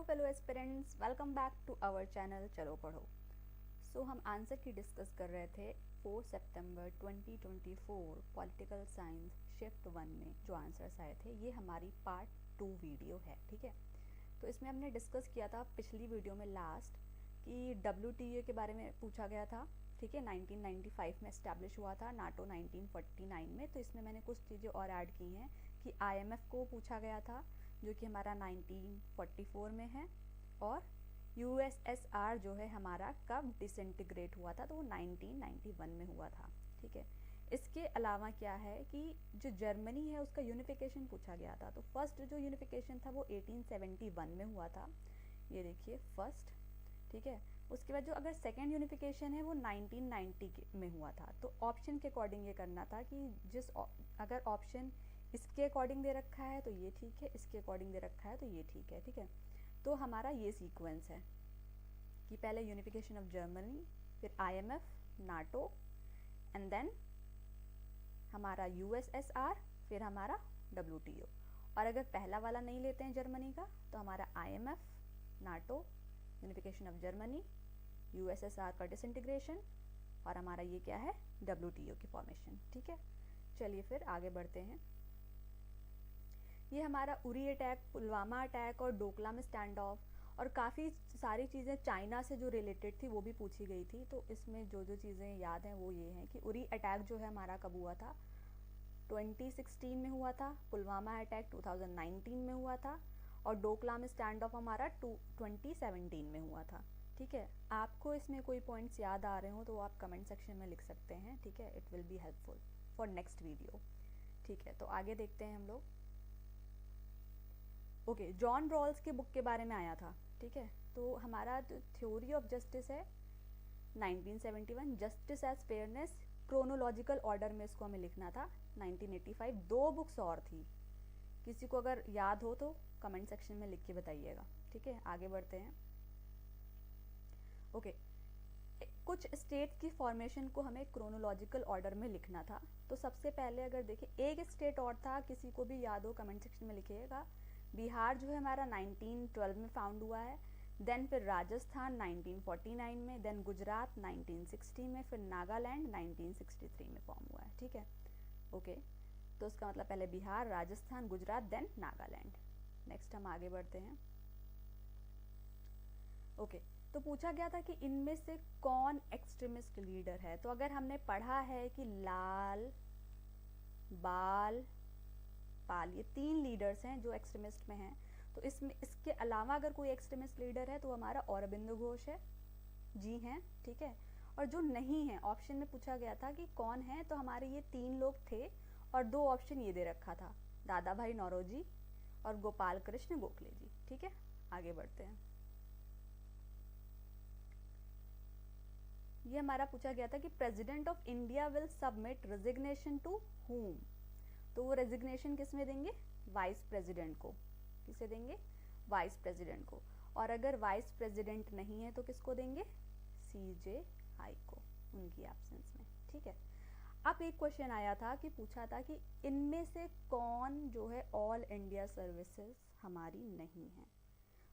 Fellow aspirants, welcome back to our channel चलो पढ़ो। हम आंसर की डिस्कस कर रहे थे 4 सितंबर 2024 पॉलिटिकल साइंस शिफ्ट 1 में जो आंसर्स आए थे। ये हमारी पार्ट 2 वीडियो है, ठीक है। तो इसमें हमने डिस्कस किया था पिछली वीडियो में लास्ट कि WTO के बारे में पूछा गया था, ठीक है। 1995 में इस्टेब्लिश हुआ था, नाटो 1949 में। तो इसमें मैंने कुछ चीज़ें और ऐड की हैं कि IMF को पूछा गया था जो कि हमारा 1944 में है, और USSR जो है हमारा कब डिसइंटीग्रेट हुआ था, तो वो 1991 में हुआ था, ठीक है। इसके अलावा क्या है कि जो जर्मनी है उसका यूनिफिकेशन पूछा गया था। तो फर्स्ट जो यूनिफिकेशन था वो 1871 में हुआ था, ये देखिए फर्स्ट, ठीक है। उसके बाद जो अगर सेकेंड यूनिफिकेशन है वो 1990 में हुआ था। तो ऑप्शन के अकॉर्डिंग ये करना था कि अगर ऑप्शन इसके अकॉर्डिंग दे रखा है तो ये ठीक है, इसके अकॉर्डिंग दे रखा है तो ये ठीक है, ठीक है। तो हमारा ये सीक्वेंस है कि पहले यूनिफिकेशन ऑफ जर्मनी, फिर IMF, नाटो, एंड देन हमारा USSR, फिर हमारा WTO। और अगर पहला वाला नहीं लेते हैं जर्मनी का तो हमारा IMF, NATO, unification of Germany, USSR का डिसइंटीग्रेशन, और हमारा ये क्या है, WTO की फॉर्मेशन, ठीक है। चलिए फिर आगे बढ़ते हैं। ये हमारा उरी अटैक, पुलवामा अटैक और डोकलाम स्टैंड ऑफ और काफ़ी सारी चीज़ें चाइना से जो रिलेटेड थी वो भी पूछी गई थी। तो इसमें जो जो चीज़ें याद हैं वो ये हैं कि उरी अटैक जो है हमारा कब हुआ था, 2016 में हुआ था। पुलवामा अटैक 2019 में हुआ था, और डोकलाम स्टैंड ऑफ हमारा 2017 में हुआ था, ठीक है। आपको इसमें कोई पॉइंट्स याद आ रहे हो तो आप कमेंट सेक्शन में लिख सकते हैं, ठीक है। It will be helpful for next video, ठीक है। तो आगे देखते हैं हम लोग। ओके, जॉन रॉल्स के बुक के बारे में आया था, ठीक है। तो हमारा थ्योरी ऑफ जस्टिस है 1971, justice as fairness, chronological order में इसको हमें लिखना था 1985। 2 बुक्स और थी, किसी को अगर याद हो तो कमेंट सेक्शन में लिख के बताइएगा, ठीक है। आगे बढ़ते हैं। ओके, कुछ स्टेट की फॉर्मेशन को हमें क्रोनोलॉजिकल ऑर्डर में लिखना था। तो सबसे पहले अगर देखें, एक स्टेट और था, किसी को भी याद हो कमेंट सेक्शन में लिखिएगा। बिहार जो है हमारा 1912 में फाउंड हुआ है, देन फिर राजस्थान 1949 में, देन गुजरात 1960 में, फिर नागालैंड 1963 में फॉर्म हुआ है, ठीक है। ओके, तो उसका मतलब पहले बिहार, राजस्थान, गुजरात, देन नागालैंड। नेक्स्ट हम आगे बढ़ते हैं। ओके, तो पूछा गया था कि इनमें से कौन एक्सट्रीमिस्ट लीडर है। तो अगर हमने पढ़ा है कि लाल, बाल, पाल, ये 3 लीडर्स हैं जो एक्सट्रीमिस्ट में हैं, तो इसमें इसके अलावा अगर कोई एक्सट्रीमिस्ट लीडर है तो हमारा औरबिंदो घोष है, जी हैं, ठीक है। और जो नहीं है, ऑप्शन में पूछा गया था कि कौन है, तो हमारे ये 3 लोग थे, और 2 ऑप्शन ये दे रखा था, दादा भाई नौरोजी और गोपाल कृष्ण गोखले जी, ठीक है। आगे बढ़ते हैं। ये हमारा पूछा गया था कि president of India will submit resignation to whom. तो वो रेजिग्नेशन किस में देंगे, वाइस प्रेसिडेंट को। किसे देंगे, वाइस प्रेसिडेंट को। और अगर वाइस प्रेसिडेंट नहीं है तो किसको देंगे, CJI को, उनकी एब्सेंस में, ठीक है। अब एक क्वेश्चन आया था कि पूछा था कि इनमें से कौन जो है ऑल इंडिया सर्विसेज हमारी नहीं है।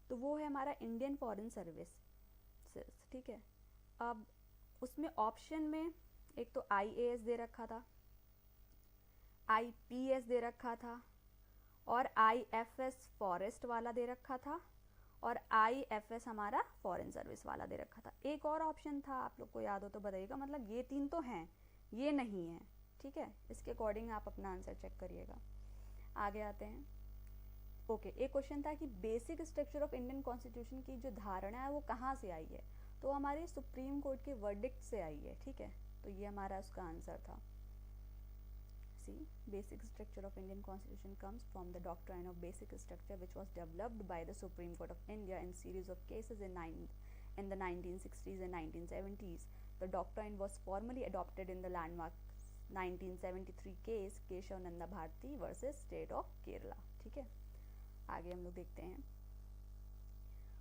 तो वो है हमारा इंडियन फॉरेन सर्विस, ठीक है। अब उसमें ऑप्शन में एक तो IAS दे रखा था, IPS दे रखा था, और IFS फॉरेस्ट वाला दे रखा था, और IFS हमारा फॉरेन सर्विस वाला दे रखा था। एक और ऑप्शन था, आप लोग को याद हो तो बताइएगा। मतलब ये 3 तो हैं, ये नहीं है, ठीक है। इसके अकॉर्डिंग आप अपना आंसर चेक करिएगा। आगे आते हैं। ओके, एक क्वेश्चन था कि basic structure of Indian constitution की जो धारणा है वो कहाँ से आई है। तो हमारी सुप्रीम कोर्ट के वर्डिक्ट से आई है, ठीक है। तो ये हमारा उसका आंसर था। C, basic structure of Indian constitution comes from the doctrine of basic structure which was developed by the supreme court of India in series of cases in the 1960s and 1970s. The doctrine was formally adopted in the landmark 1973 case Kesavananda Bharati versus state of Kerala, ठीक है। आगे हम लोग देखते हैं।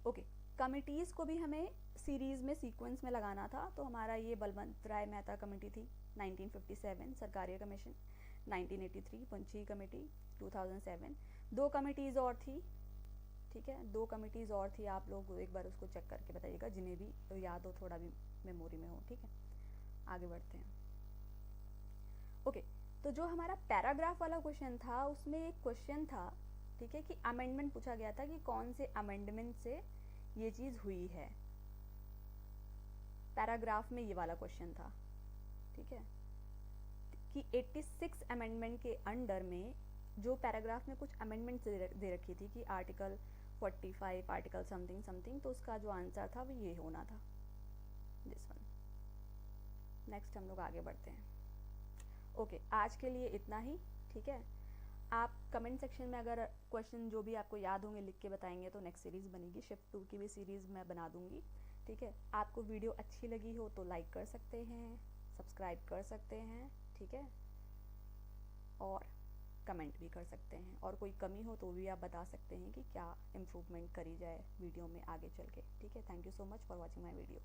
Okay, committees को भी हमें सीरीज़ में सीक्वेंस में लगाना था। तो हमारा ये बलवंत राय मेहता कमेटी थी 1957, Sarkaria commission 1983, Punchhi committee 2007। 2 committees और थी, ठीक है, 2 कमिटीज़ और थी, आप लोग एक बार उसको चेक करके बताइएगा जिन्हें भी याद हो, थोड़ा भी मेमोरी में हो। ठीक है, आगे बढ़ते हैं। ओके, तो जो हमारा पैराग्राफ वाला क्वेश्चन था उसमें एक क्वेश्चन था, ठीक है, कि अमेंडमेंट पूछा गया था कि कौन से अमेंडमेंट से ये चीज़ हुई है। पैराग्राफ में ये वाला क्वेश्चन था, ठीक है, कि 86 अमेंडमेंट के अंडर में जो पैराग्राफ में कुछ अमेंडमेंट दे रखी थी कि आर्टिकल 45 आर्टिकल समथिंग समथिंग, तो उसका जो आंसर था वो ये होना था, दिस वन। नेक्स्ट हम लोग आगे बढ़ते हैं। ओके, आज के लिए इतना ही। ठीक है, आप कमेंट सेक्शन में अगर क्वेश्चन जो भी आपको याद होंगे लिख के बताएंगे तो नेक्स्ट सीरीज़ बनेगी, शिफ्ट 2 की भी सीरीज़ मैं बना दूंगी। ठीक है, आपको वीडियो अच्छी लगी हो तो लाइक कर सकते हैं, सब्सक्राइब कर सकते हैं, ठीक है, और कमेंट भी कर सकते हैं, और कोई कमी हो तो भी आप बता सकते हैं कि क्या इम्प्रूवमेंट करी जाए वीडियो में आगे चल के। ठीक है, thank you so much for watching my video.